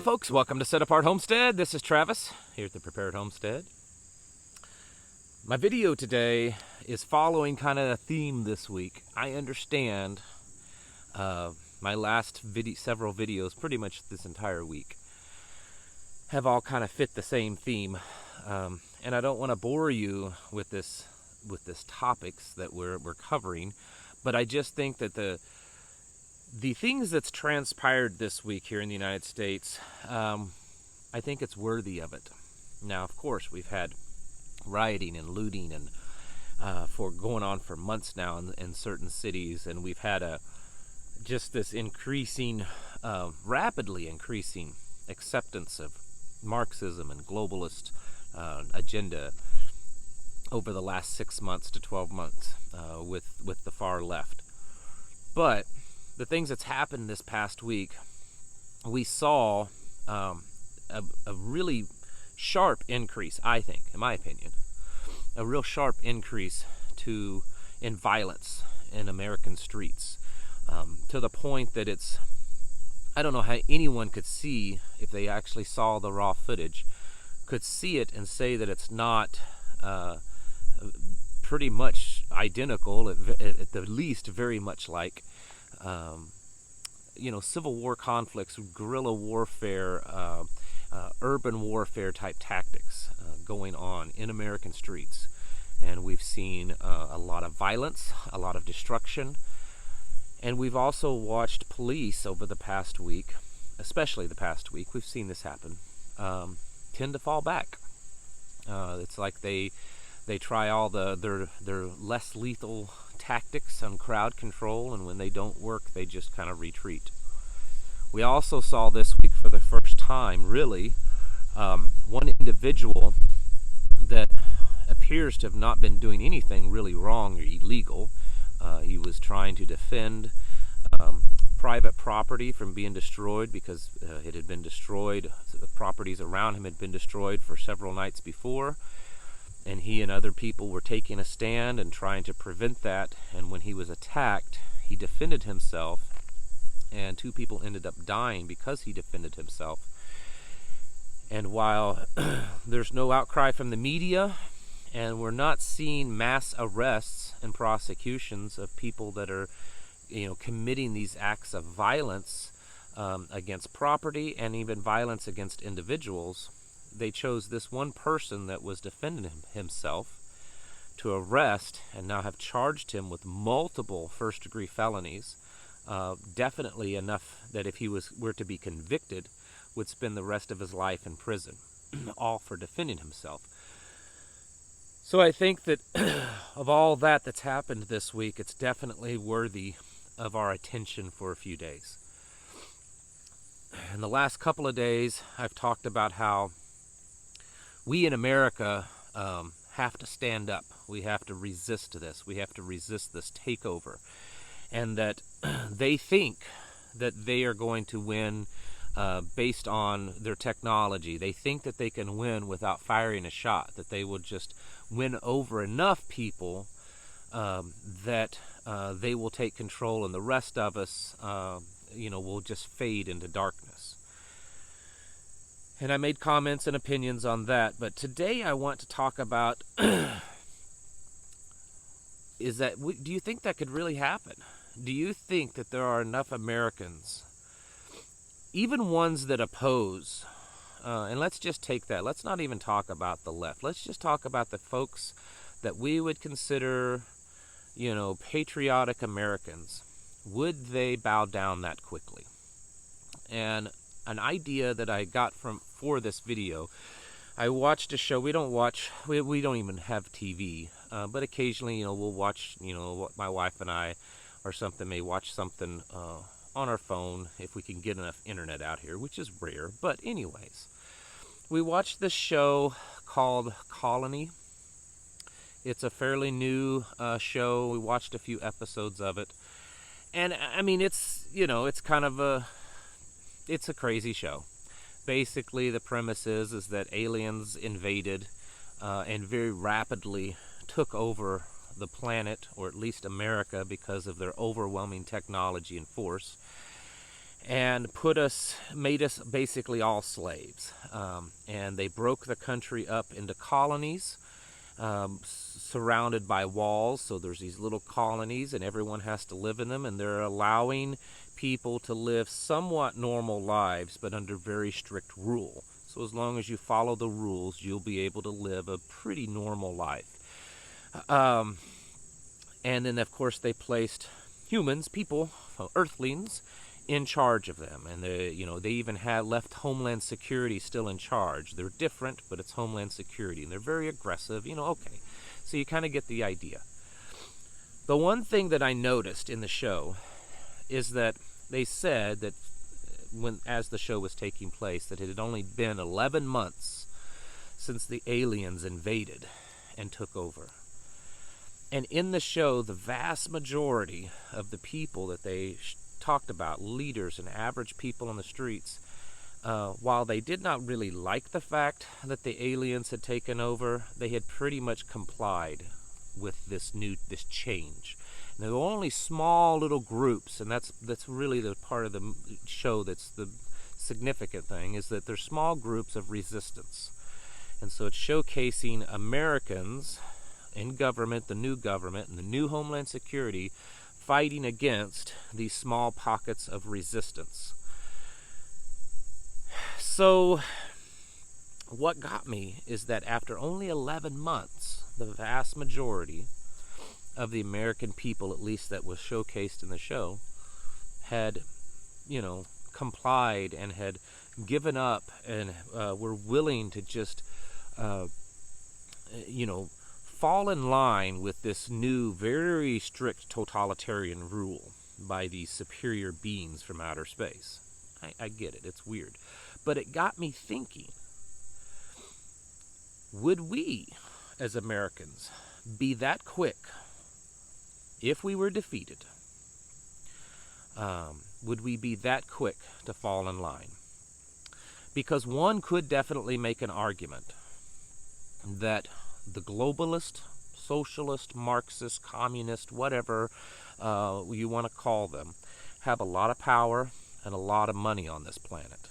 folks, welcome to Set Apart Homestead. This is Travis here at the Prepared Homestead. My video today is following kind of a theme this week. I understand my last several videos, pretty much this entire week, have all kind of fit the same theme, and I don't want to bore you with this topics that we're covering, but I just think that the things that's transpired this week here in the United States, I think it's worthy of it. Now, of course, we've had rioting and looting and for going on for months now in certain cities, and we've had just this increasing, rapidly increasing acceptance of Marxism and globalist agenda over the last 6 months to 12 months with the far left. But the things that's happened this past week, we saw a really sharp increase, I think, in my opinion, a real sharp increase in violence in American streets, to the point that I don't know how anyone could see, if they actually saw the raw footage, could see it and say that it's not pretty much identical, at the least very much like Civil War conflicts, guerrilla warfare, urban warfare type tactics going on in American streets. And we've seen a lot of violence, a lot of destruction. And we've also watched police over the past week, especially the past week, we've seen this happen, tend to fall back. It's like they try all their less lethal tactics on crowd control, and when they don't work, they just kind of retreat. We also saw this week for the first time, really, one individual that appears to have not been doing anything really wrong or illegal. He was trying to defend private property from being destroyed because it had been destroyed. The properties around him had been destroyed for several nights before. And he and other people were taking a stand and trying to prevent that. And when he was attacked, he defended himself, and 2 people ended up dying because he defended himself. And while there's no outcry from the media, and we're not seeing mass arrests and prosecutions of people that are, committing these acts of violence against property and even violence against individuals, they chose this one person that was defending himself to arrest and now have charged him with multiple first-degree felonies, definitely enough that if he were to be convicted, would spend the rest of his life in prison, all for defending himself. So I think that of all that's happened this week, it's definitely worthy of our attention for a few days. In the last couple of days, I've talked about how we in America have to stand up. We have to resist this. We have to resist this takeover. And that they think that they are going to win based on their technology. They think that they can win without firing a shot, that they will just win over enough people that they will take control, and the rest of us will just fade into darkness. And I made comments and opinions on that, but today I want to talk about do you think that could really happen? Do you think that there are enough Americans, even ones that oppose, and let's just take that, let's not even talk about the left, let's just talk about the folks that we would consider, patriotic Americans, would they bow down that quickly? And an idea that I got for this video, I watched a show. We don't even have TV, but occasionally, we'll watch, my wife and I or something may watch something on our phone if we can get enough internet out here, which is rare. But anyways, we watched this show called Colony. It's a fairly new show. We watched a few episodes of it, and I mean, it's it's a crazy show. Basically, the premise is that aliens invaded and very rapidly took over the planet, or at least America, because of their overwhelming technology and force. and made us basically all slaves. And they broke the country up into colonies, surrounded by walls. So there's these little colonies, and everyone has to live in them, and they're allowing people to live somewhat normal lives, but under very strict rule. So as long as you follow the rules, you'll be able to live a pretty normal life. And then, of course, they placed humans, people, earthlings, in charge of them. And they even had left Homeland Security still in charge. They're different, but it's Homeland Security, and they're very aggressive. Okay. So you kind of get the idea. The one thing that I noticed in the show is that they said that as the show was taking place, that it had only been 11 months since the aliens invaded and took over. And in the show, the vast majority of the people that they talked about, leaders and average people on the streets, while they did not really like the fact that the aliens had taken over, they had pretty much complied with this change. And there were only small little groups, and that's really the part of the show that's the significant thing, is that there's small groups of resistance. And so it's showcasing Americans in government, the new government, and the new Homeland Security fighting against these small pockets of resistance. So what got me is that after only 11 months, the vast majority of the American people, at least that was showcased in the show, had, complied and had given up and were willing to just, fall in line with this new, very strict totalitarian rule by these superior beings from outer space. I get it, it's weird. But it got me thinking, would we, as Americans, be that quick if we were defeated? Would we be that quick to fall in line? Because one could definitely make an argument that the globalist, socialist, Marxist, communist, whatever you want to call them, have a lot of power and a lot of money on this planet.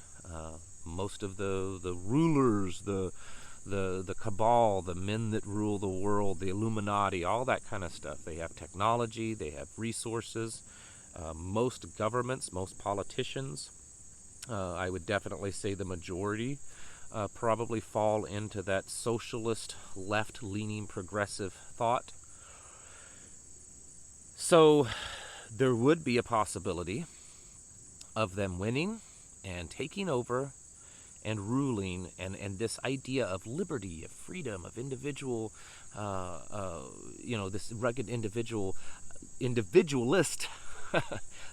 Most of the rulers, the cabal, the men that rule the world, the Illuminati, all that kind of stuff. They have technology, they have resources. Most governments, most politicians, I would definitely say the majority, probably fall into that socialist, left-leaning, progressive thought. So there would be a possibility of them winning and taking over and ruling, and this idea of liberty, of freedom, of individual, this rugged individualist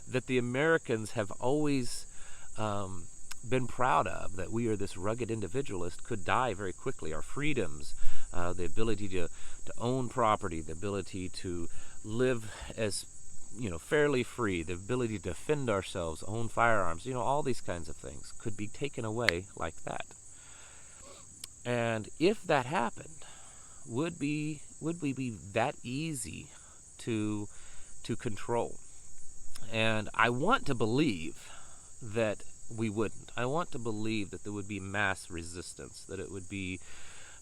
that the Americans have always been proud of, that we are this rugged individualist, could die very quickly. Our freedoms, the ability to own property, the ability to live as fairly free, the ability to defend ourselves, own firearms, all these kinds of things could be taken away like that. And if that happened, would we be that easy to control? And I want to believe that we wouldn't. I want to believe that there would be mass resistance, that it would be,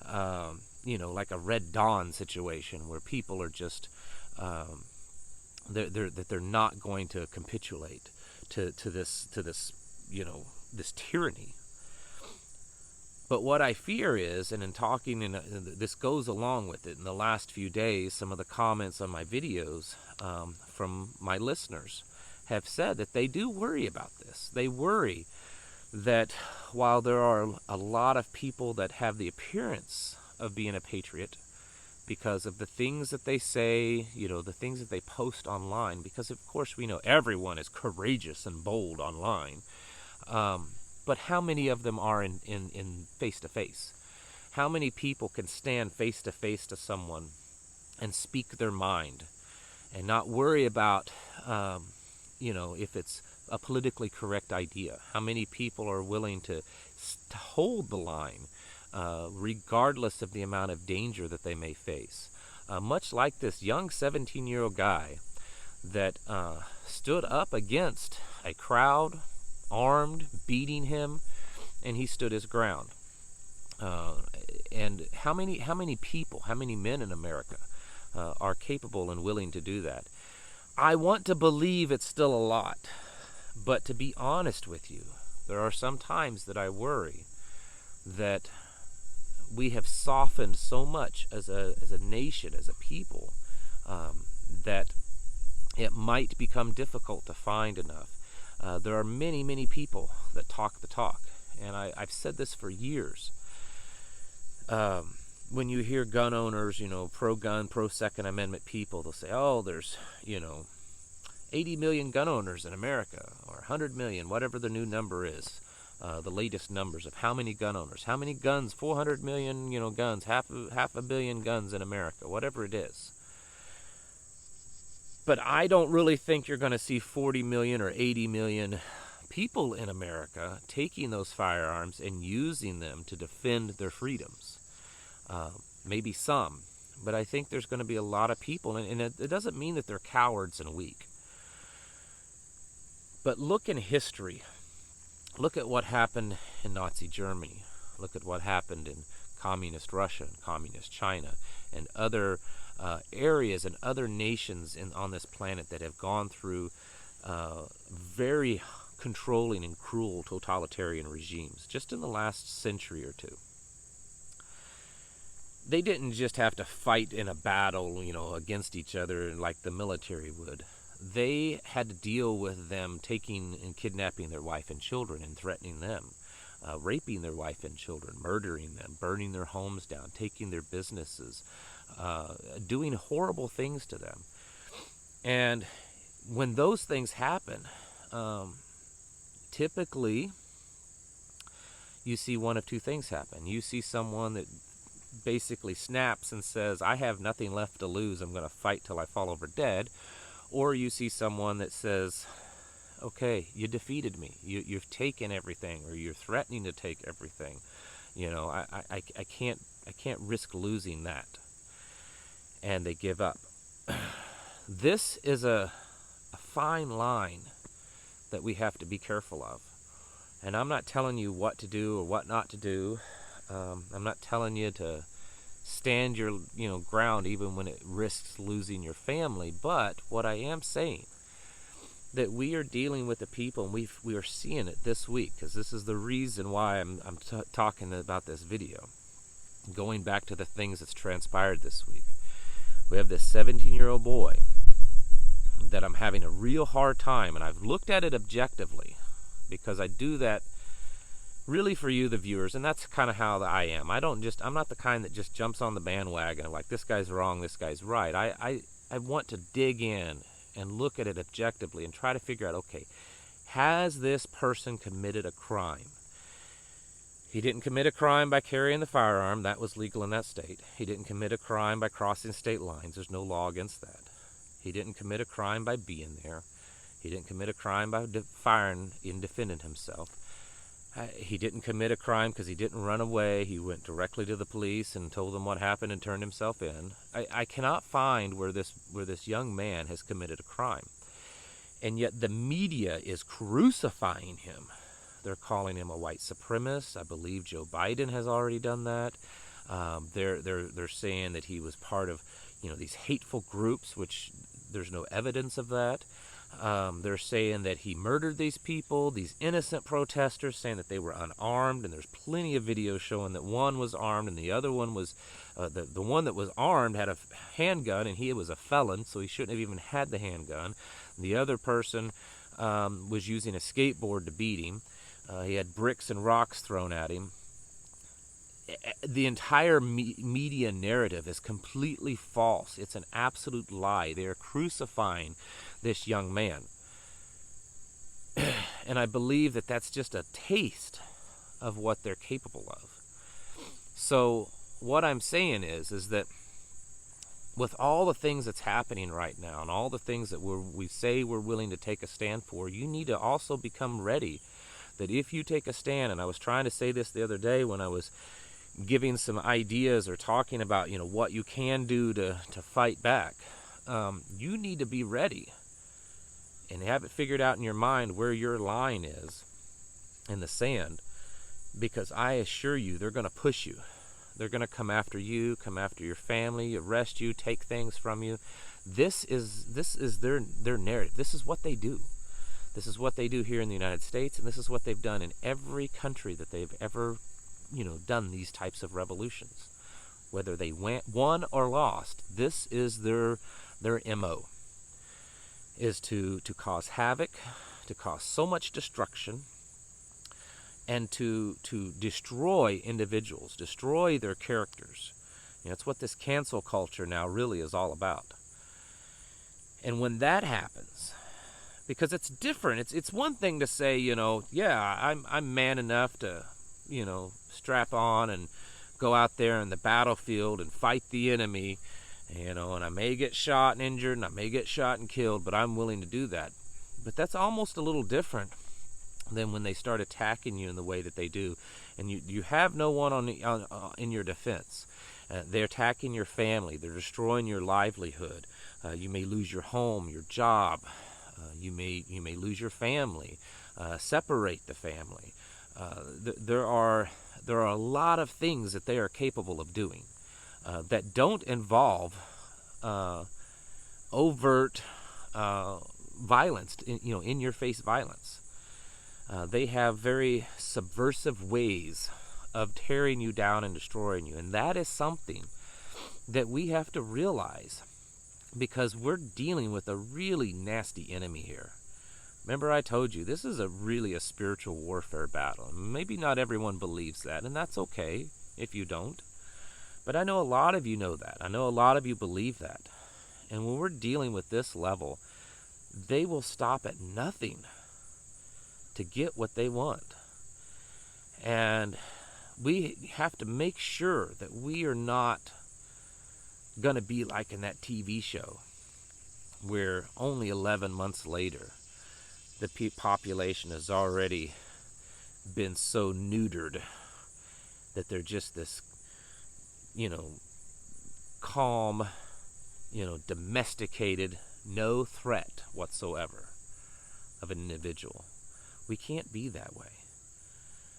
like a Red Dawn situation where people are just, that they're not going to capitulate to this this tyranny. But what I fear is, and in talking, and this goes along with it, in the last few days, some of the comments on my videos from my listeners have said that they do worry about this. They worry that while there are a lot of people that have the appearance of being a patriot because of the things that they say, the things that they post online, because of course we know everyone is courageous and bold online, but how many of them are in face-to-face? How many people can stand face-to-face to someone and speak their mind and not worry about if it's a politically correct idea? How many people are willing to hold the line regardless of the amount of danger that they may face? Much like this young 17-year-old guy that stood up against a crowd armed, beating him, and he stood his ground. And how many people, how many men in America are capable and willing to do that? I want to believe it's still a lot, but to be honest with you, there are some times that I worry that we have softened so much as a nation, as a people, that it might become difficult to find enough. There are many people that talk the talk, and I've said this for years. When you hear gun owners, pro-gun, pro-Second Amendment people, they'll say, oh, there's, 80 million gun owners in America, or 100 million, whatever the new number is, the latest numbers of how many gun owners, how many guns, 400 million, guns, half a billion guns in America, whatever it is. But I don't really think you're going to see 40 million or 80 million people in America taking those firearms and using them to defend their freedoms. Maybe some, but I think there's going to be a lot of people, and it doesn't mean that they're cowards and weak. But look in history. Look at what happened in Nazi Germany. Look at what happened in communist Russia and communist China and other areas and other nations on this planet that have gone through very controlling and cruel totalitarian regimes just in the last century or two. They didn't just have to fight in a battle, against each other like the military would. They had to deal with them taking and kidnapping their wife and children and threatening them, raping their wife and children, murdering them, burning their homes down, taking their businesses, doing horrible things to them. And when those things happen, typically you see one of two things happen. You see someone that basically snaps and says, I have nothing left to lose, I'm going to fight till I fall over dead. Or you see someone that says, okay, you defeated me, you've taken everything, or you're threatening to take everything. I can't risk losing that. And they give up. This is a fine line that we have to be careful of. And I'm not telling you what to do or what not to do. I'm not telling you to stand your ground even when it risks losing your family. But what I am saying, that we are dealing with the people, and we are seeing it this week, because this is the reason why I'm talking about this video. Going back to the things that's transpired this week. We have this 17-year-old boy that I'm having a real hard time, and I've looked at it objectively, because I do that really for you, the viewers, and that's kind of how I am. I'm not the kind that just jumps on the bandwagon like, this guy's wrong, this guy's right. I want to dig in and look at it objectively and try to figure out, okay, has this person committed a crime? He didn't commit a crime by carrying the firearm. That was legal in that state. He didn't commit a crime by crossing state lines. There's no law against that. He didn't commit a crime by being there. He didn't commit a crime by firing and defending himself. He didn't commit a crime because he didn't run away. He went directly to the police and told them what happened and turned himself in. I cannot find where this young man has committed a crime. And yet the media is crucifying him. They're calling him a white supremacist. I believe Joe Biden has already done that. They're saying that he was part of these hateful groups, which there's no evidence of that. They're saying that he murdered these people, these innocent protesters, saying that they were unarmed, and there's plenty of videos showing that one was armed and the other one was, the one that was armed had a handgun, and he was a felon, so he shouldn't have even had the handgun. The other person was using a skateboard to beat him. He had bricks and rocks thrown at him. The entire media narrative is completely false. It's an absolute lie. They are crucifying this young man. And I believe that that's just a taste of what they're capable of. So what I'm saying is that with all the things that's happening right now and all the things that we say we're willing to take a stand for, you need to also become ready that if you take a stand, and I was trying to say this the other day when I was giving some ideas or talking about what you can do to fight back, you need to be ready and have it figured out in your mind where your line is in the sand, because I assure you they're going to push you. They're going to come after you, come after your family, arrest you, take things from you. This is their narrative. This is what they do. This is what they do here in the United States, and this is what they've done in every country that they've ever, done these types of revolutions. Whether they won or lost, this is their MO, is to cause havoc, to cause so much destruction, and to destroy individuals, destroy their characters. It's what this cancel culture now really is all about. And when that happens, because it's different, it's one thing to say, yeah, I'm man enough to, strap on and go out there in the battlefield and fight the enemy, and I may get shot and injured, and I may get shot and killed, but I'm willing to do that. But that's almost a little different than when they start attacking you in the way that they do, and you have no one in your defense. They're attacking your family. They're destroying your livelihood. You may lose your home, your job. You may lose your family. Separate the family. There are a lot of things that they are capable of doing that don't involve overt violence. In your face violence. They have very subversive ways of tearing you down and destroying you. And that is something that we have to realize, because we're dealing with a really nasty enemy here. Remember, I told you, this is really a spiritual warfare battle. Maybe not everyone believes that, and that's okay if you don't. But I know a lot of you know that. I know a lot of you believe that. And when we're dealing with this level, they will stop at nothing to get what they want. And we have to make sure that we are not going to be like in that TV show where only 11 months later the population has already been so neutered that they're just this, calm, domesticated, no threat whatsoever of an individual. We can't be that way.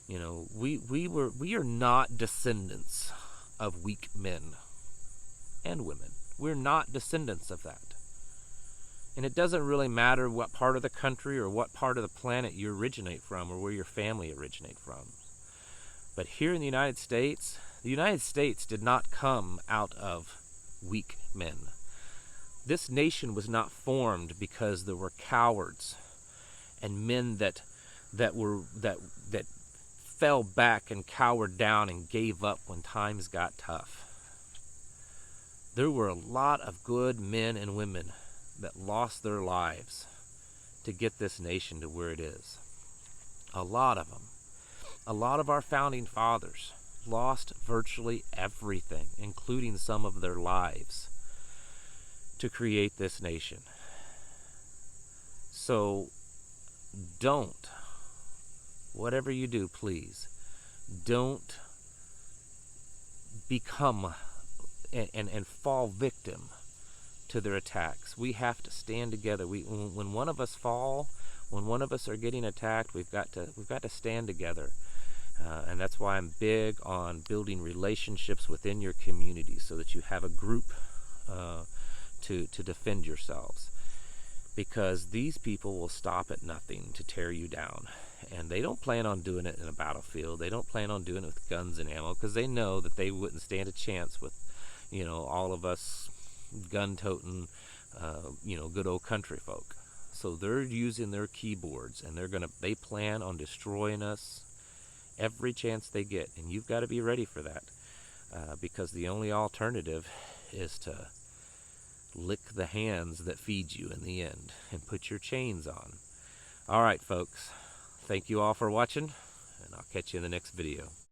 We are not descendants of weak men and women. We're not descendants of that. And it doesn't really matter what part of the country or what part of the planet you originate from or where your family originate from. But here in the United States did not come out of weak men. This nation was not formed because there were cowards and men that fell back and cowered down and gave up when times got tough. There were a lot of good men and women that lost their lives to get this nation to where it is. A lot of them. A lot of our founding fathers lost virtually everything, including some of their lives, to create this nation. So don't, whatever you do, please, don't become and fall victim to their attacks. We have to stand together. When one of us fall, when one of us are getting attacked, we've got to stand together. And that's why I'm big on building relationships within your community, so that you have a group to defend yourselves. Because these people will stop at nothing to tear you down. And they don't plan on doing it in a battlefield. They don't plan on doing it with guns and ammo, because they know that they wouldn't stand a chance with, all of us gun-toting, good old country folk. So they're using their keyboards, and they plan on destroying us every chance they get. And you've got to be ready for that, because the only alternative is to lick the hands that feed you in the end and put your chains on. All right, folks. Thank you all for watching, and I'll catch you in the next video.